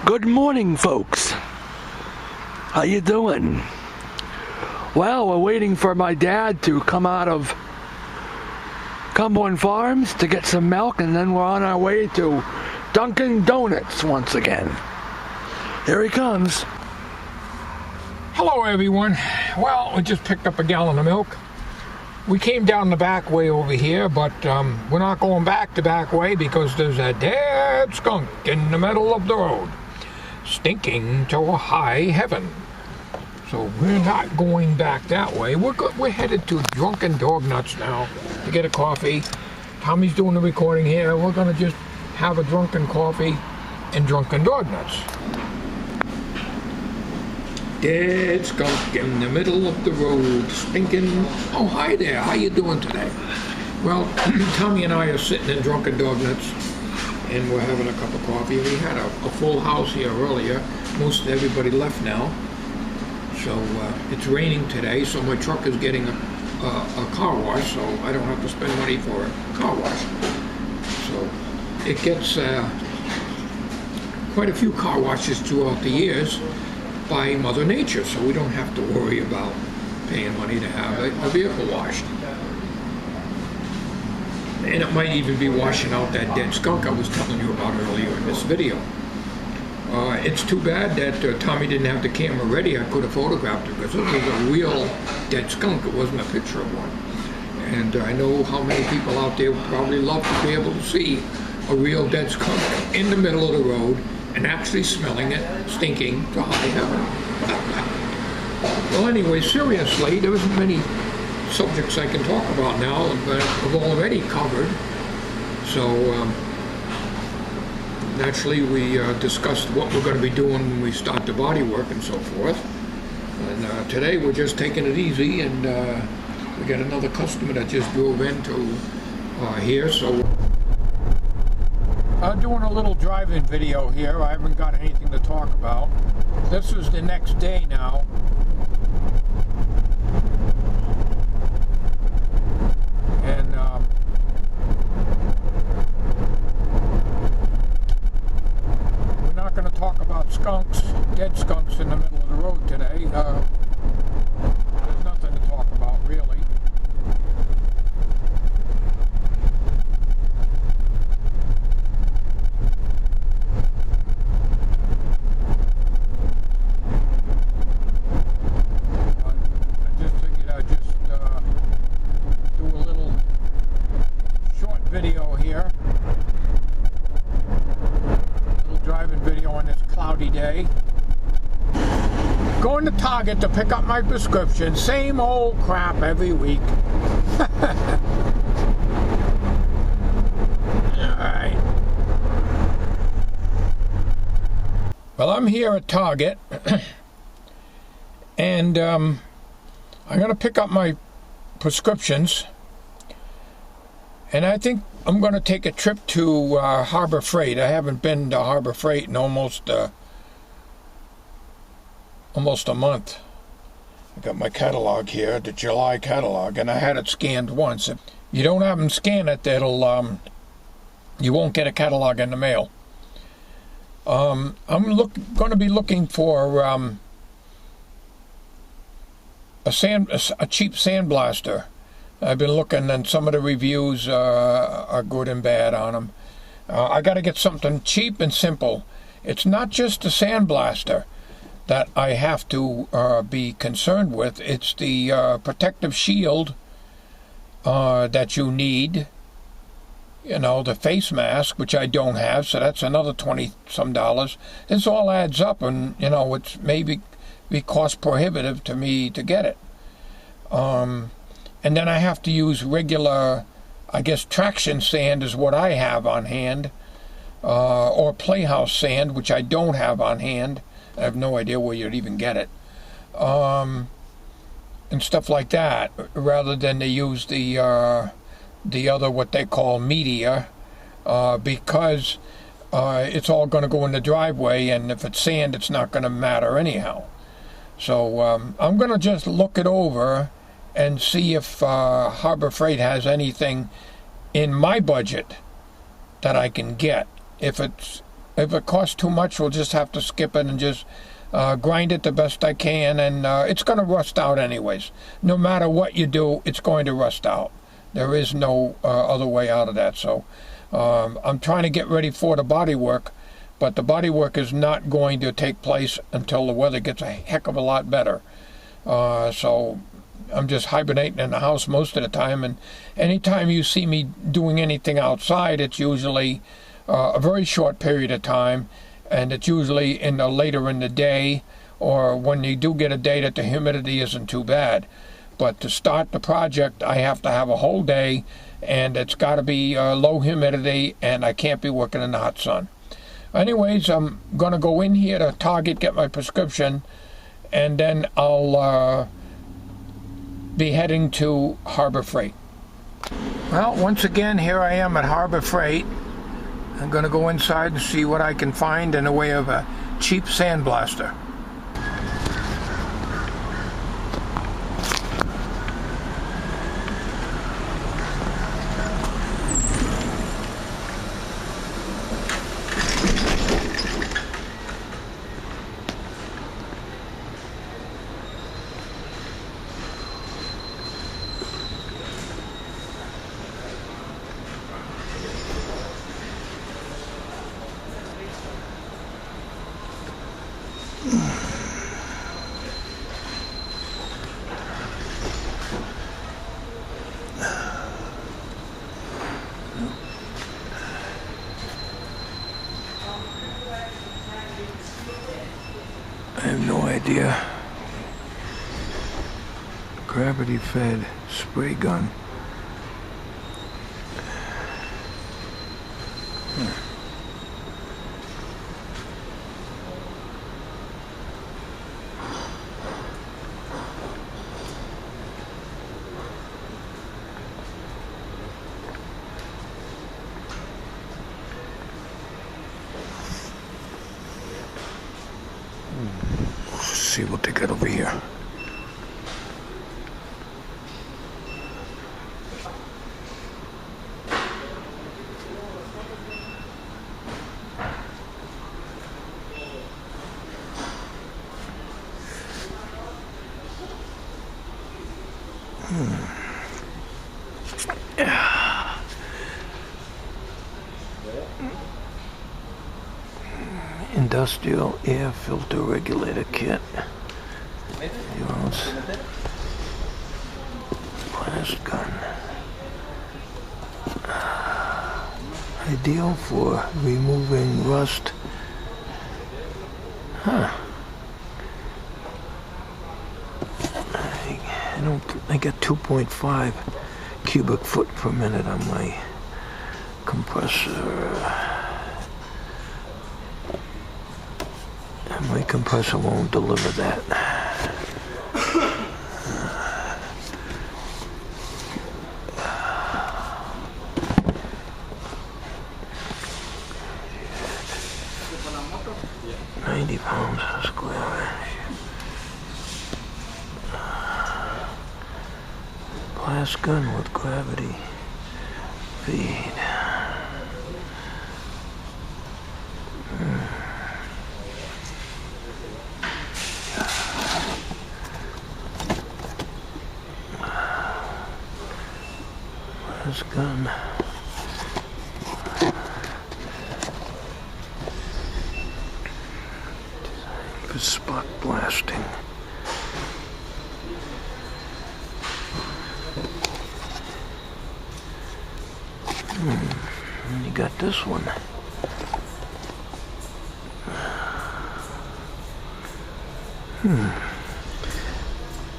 Good morning, folks. How you doing? Well, we're waiting for my dad to come out of Cumberland Farms to get some milk, and then we're on our way to Dunkin' Donuts once again. Here he comes. Hello everyone. Well, we just picked up a gallon of milk. We came down the back way over here, but we're not going back the back way because there's a dead skunk in the middle of the road, stinking to high heaven. So we're not going back that way. We're headed to Drunken Dog Nuts now to get a coffee. Tommy's doing the recording here. We're gonna just have a drunken coffee and Drunken Dog Nuts. Dead skunk in the middle of the road, stinking. Oh, hi there. How you doing today? Well, Tommy and I are sitting in Drunken Dog Nuts, and we're having a cup of coffee. We had a full house here earlier. Most everybody left now. So it's raining today, so my truck is getting a car wash, so I don't have to spend money for a car wash. So it gets quite a few car washes throughout the years by Mother Nature, so we don't have to worry about paying money to have a vehicle washed. And it might even be washing out that dead skunk I was telling you about earlier in this video. It's too bad that Tommy didn't have the camera ready. I could have photographed it because it was a real dead skunk. It wasn't a picture of one. And I know how many people out there would probably love to be able to see a real dead skunk in the middle of the road and actually smelling it, stinking to high heaven. Well, anyway, seriously, there isn't many subjects I can talk about now that I've already covered. So, naturally, we discussed what we're going to be doing when we start the body work and so forth. And today we're just taking it easy, and we got another customer that just drove into here, so I'm doing a little driving video here. I haven't got anything to talk about. This is the next day now. And we're not going to talk about skunks, dead skunks in the middle of the road today. There's nothing to talk about, really. Video here, little driving video on this cloudy day. Going to Target to pick up my prescription. Same old crap every week. Alright. Well, I'm here at Target and I'm going to pick up my prescriptions. And I think I'm going to take a trip to Harbor Freight. I haven't been to Harbor Freight in almost a month. I got my catalog here, the July catalog, and I had it scanned once. If you don't have them scan it, that'll you won't get a catalog in the mail. I'm going to be looking for a cheap Sandblaster. I've been looking, and some of the reviews are good and bad on them. I got to get something cheap and simple. It's not just the Sandblaster that I have to be concerned with. It's the protective shield that you need. You know, the face mask, which I don't have, so that's another $20-some. This all adds up, and you know, it's maybe be cost prohibitive to me to get it. And then I have to use regular, I guess, traction sand is what I have on hand, or Playhouse sand, which I don't have on hand. I have no idea where you'd even get it, and stuff like that. Rather than to use the other, what they call media, because it's all going to go in the driveway, and if it's sand, it's not going to matter anyhow. So I'm going to just look it over and see if Harbor Freight has anything in my budget that I can get. If it's if it costs too much, we'll just have to skip it and just grind it the best I can, and it's going to rust out anyways. No matter what you do, it's going to rust out. There is no other way out of that. So I'm trying to get ready for the body work, but the body work is not going to take place until the weather gets a heck of a lot better. So I'm just hibernating in the house most of the time, and anytime you see me doing anything outside, it's usually a very short period of time, and it's usually later in the day, or when you do get a day that the humidity isn't too bad. But to start the project, I have to have a whole day, and it's got to be low humidity, and I can't be working in the hot sun. Anyways, I'm going to go in here to Target, get my prescription, and then I'll be heading to Harbor Freight. Well, once again, here I am at Harbor Freight. I'm going to go inside and see what I can find in the way of a cheap Sandblaster. I have no idea. Gravity-fed spray gun. Let's see what they got over here. Industrial air filter regulator kit. Blast gun. Ideal for removing rust. Huh. I got 2.5 cubic foot per minute on my compressor. My compressor won't deliver that. £90 a square inch. Blast gun with gravity feed. Gun. Designed for spot blasting. And you got this one.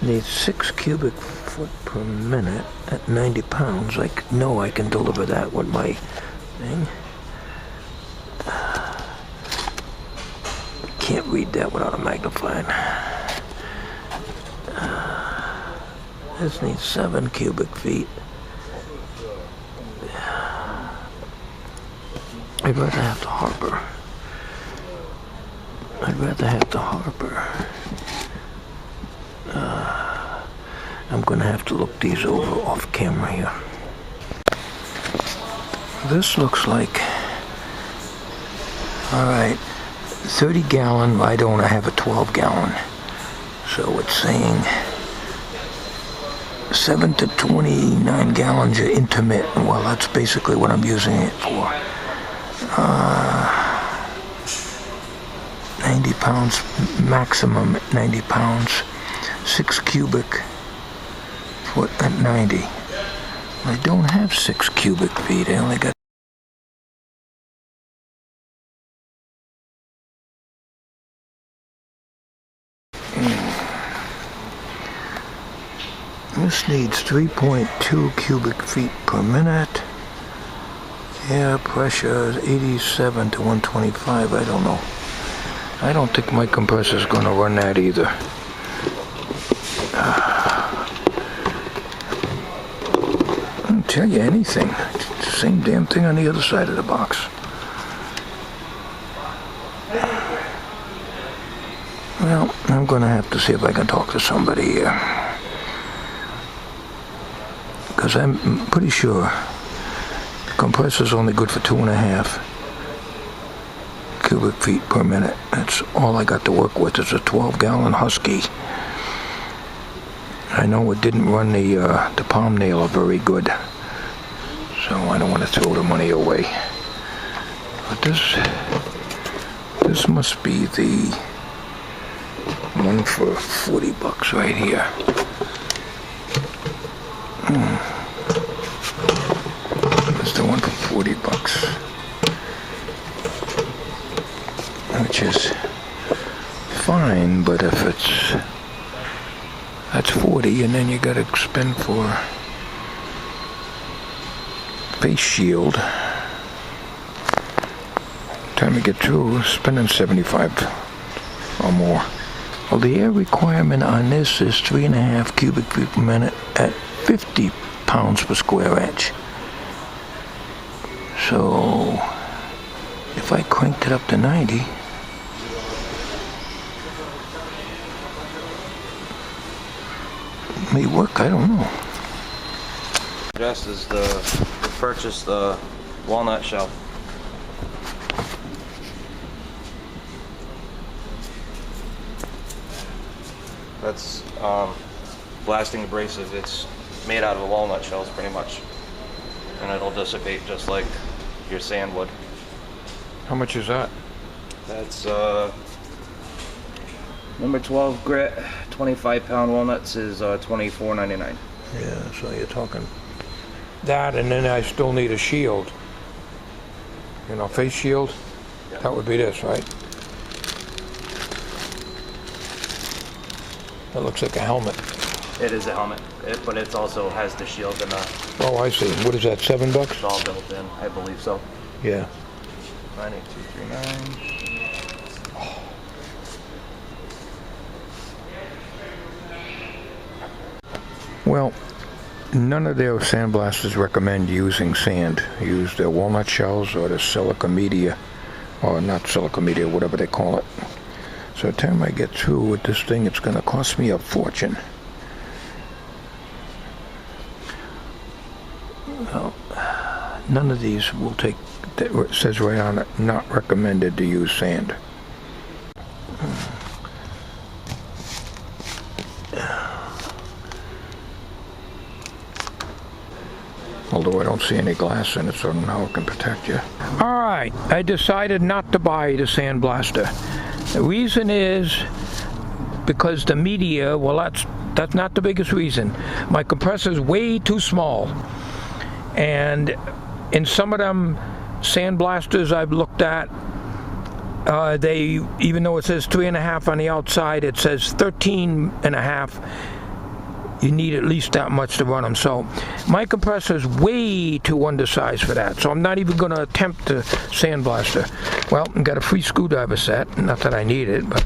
Needs 6 cubic foot per minute at 90 pounds. I know I can deliver that with my thing. Can't read that without a magnifying. This needs 7 cubic feet. I'd rather have the harbor. I'm gonna have to look these over off camera here. This looks like Alright, 30 gallon, I have a 12 gallon. So it's saying 7 to 29 gallons are intermittent. Well, that's basically what I'm using it for. 90 pounds, maximum 90 pounds, 6 cubic foot at 90. I don't have 6 cubic feet, I only got This needs 3.2 cubic feet per minute. Air pressure is 87 to 125. I don't know. I don't think my compressor is going to run that either. I don't tell you anything. It's the same damn thing on the other side of the box. Well, I'm going to have to see if I can talk to somebody here. Because I'm pretty sure the compressor's only good for 2.5 cubic feet per minute. That's all I got to work with is a 12-gallon Husky. I know it didn't run the palm nailer very good, so I don't want to throw the money away. But this must be the one for $40 right here. That's the one for $40, which is fine. But if that's 40, and then you got to spend for face shield. Time to get through, spending 75 or more. Well, the air requirement on this is 3.5 cubic feet per minute at 50 pounds per square inch. So if I cranked it up to 90, it may work, I don't know. Suggest is to purchase the walnut shell. That's blasting abrasive. It's made out of the walnut shells pretty much, and it'll dissipate just like your sand would. How much is that? That's number 12 grit, 25-pound walnuts is $24.99. Yeah, so you're talking that, and then I still need a shield. You know, face shield. Yeah. That would be this, right? That looks like a helmet. It is a helmet, but it also has the shield and Oh, I see. What is that, $7? it's all built in, I believe so. Yeah. 98239. Well, none of their sandblasters recommend using sand. Use their walnut shells or the silica media, or not silica media, whatever they call it. So the time I get through with this thing, it's going to cost me a fortune. Well, none of these will take, it says right on it, not recommended to use sand. Although I don't see any glass in it, so I don't know how it can protect you. Alright, I decided not to buy the Sandblaster. The reason is because the media, well, that's not the biggest reason. My compressor is way too small. And in some of them Sandblasters I've looked at, they, even though it says 3.5 on the outside, it says 13.5. You need at least that much to run them. So my compressor is way too undersized for that. So I'm not even going to attempt the Sandblaster. Well, I got a free screwdriver set. Not that I need it, but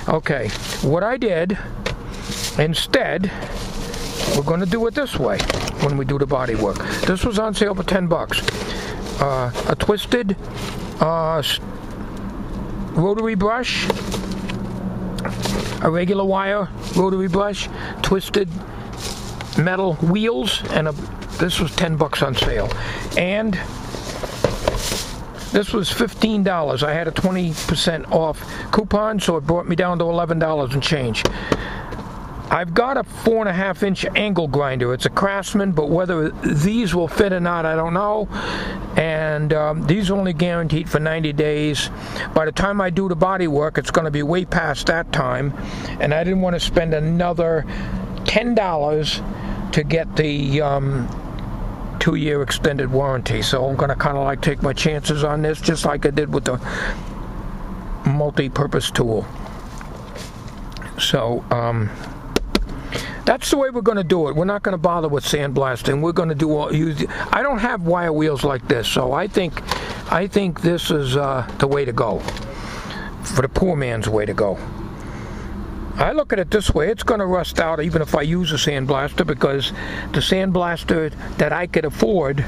okay. What I did instead, we're going to do it this way when we do the body work. This was on sale for $10. A twisted rotary brush, a regular wire rotary brush, twisted metal wheels, and this was $10 on sale, and This was $15. I had a 20% off coupon, so it brought me down to $11 and change. I've got a 4.5-inch angle grinder. It's a Craftsman, but whether these will fit or not, I don't know. And these are only guaranteed for 90 days. By the time I do the body work, it's going to be way past that time. And I didn't want to spend another $10 to get the 2-year extended warranty. So I'm going to kind of like take my chances on this, just like I did with the multi-purpose tool. So, that's the way we're going to do it. We're not going to bother with sandblasting. We're going to do I don't have wire wheels like this, so I think this is the way to go. For the poor man's way to go. I look at it this way: it's going to rust out even if I use a sandblaster, because the sandblaster that I could afford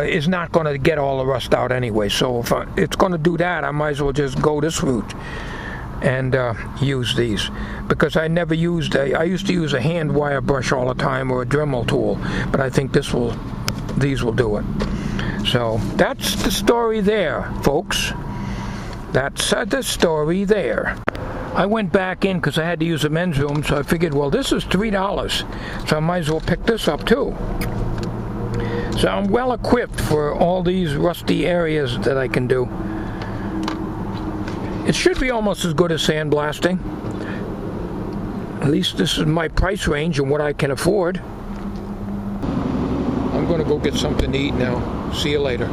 is not going to get all the rust out anyway. So if it's going to do that, I might as well just go this route and use these, because I never used I used to use a hand wire brush all the time, or a Dremel tool, but I think these will do it. So that's the story there, folks. That's the story there. I went back in because I had to use the men's room, so I figured, well, this is $3, so I might as well pick this up too. So I'm well equipped for all these rusty areas that I can do. It should be almost as good as sandblasting. At least this is my price range and what I can afford. I'm going to go get something to eat now. See you later.